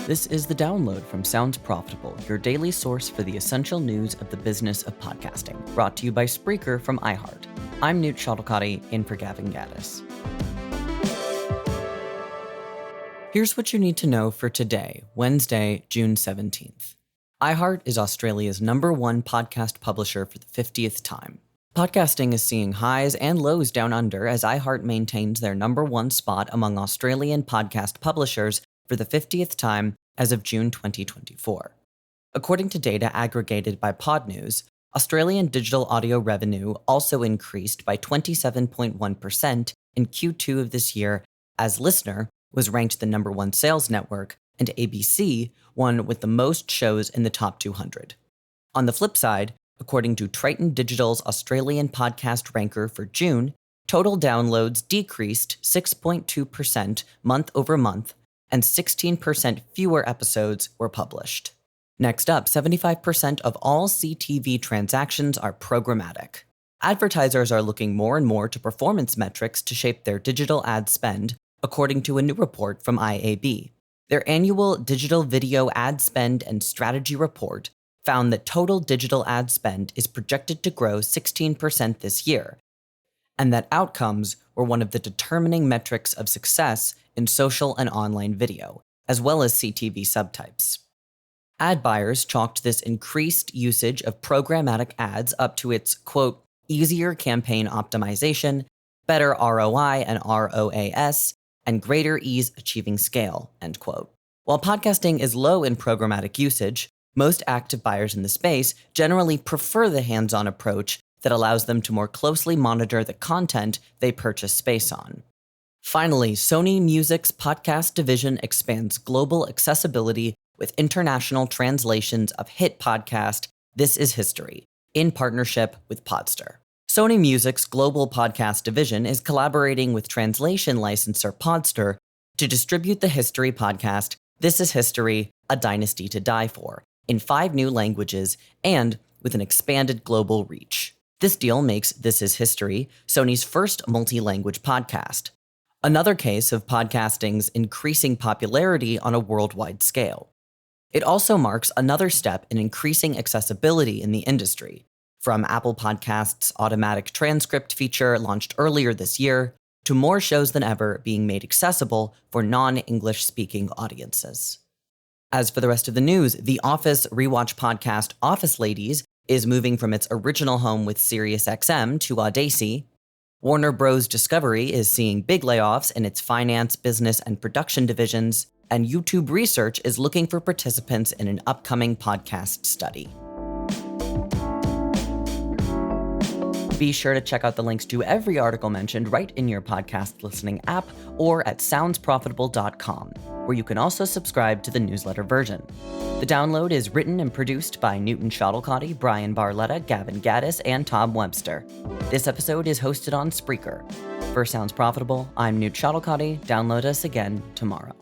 This is The Download from Sounds Profitable, your daily source for the essential news of the business of podcasting, brought to you by Spreaker from iHeart. I'm Newt Shuttlecotty, in for Gavin Gaddis. Here's what you need to know for today, Wednesday, June 17th. iHeart is Australia's #1 podcast publisher for the 50th time. Podcasting is seeing highs and lows down under as iHeart maintains their #1 spot among Australian podcast publishers for the 50th time as of June 2024. According to data aggregated by Podnews, Australian digital audio revenue also increased by 27.1% in Q2 of this year, as Listener was ranked the #1 sales network, and ABC won with the most shows in the top 200. On the flip side, according to Triton Digital's Australian podcast ranker for June, total downloads decreased 6.2% month over month, and 16% fewer episodes were published. Next up, 75% of all CTV transactions are programmatic. Advertisers are looking more and more to performance metrics to shape their digital ad spend, according to a new report from IAB. Their annual Digital Video Ad Spend and Strategy report found that total digital ad spend is projected to grow 16% this year, and that outcomes were one of the determining metrics of success in social and online video, as well as CTV subtypes. Ad buyers chalked this increased usage of programmatic ads up to its, quote, easier campaign optimization, better ROI and ROAS, and greater ease achieving scale, end quote. While podcasting is low in programmatic usage, most active buyers in the space generally prefer the hands-on approach that allows them to more closely monitor the content they purchase space on. Finally, Sony Music's podcast division expands global accessibility with international translations of hit podcast This Is History, in partnership with Podster. Sony Music's global podcast division is collaborating with translation licensor Podster to distribute the history podcast This Is History, A Dynasty to Die For, in 5 new languages and with an expanded global reach. This deal makes This Is History Sony's first multi-language podcast, another case of podcasting's increasing popularity on a worldwide scale. It also marks another step in increasing accessibility in the industry, from Apple Podcasts' automatic transcript feature launched earlier this year, to more shows than ever being made accessible for non-English speaking audiences. As for the rest of the news, the Office rewatch podcast Office Ladies is moving from its original home with SiriusXM to Audacy. Warner Bros. Discovery is seeing big layoffs in its finance, business, and production divisions, and YouTube Research is looking for participants in an upcoming podcast study. Be sure to check out the links to every article mentioned right in your podcast listening app or at soundsprofitable.com, where you can also subscribe to the newsletter version. The Download is written and produced by Newton Shuttlecotty, Brian Barletta, Gavin Gaddis, and Tom Webster. This episode is hosted on Spreaker. For Sounds Profitable, I'm Newt Shuttlecotty. Download us again tomorrow.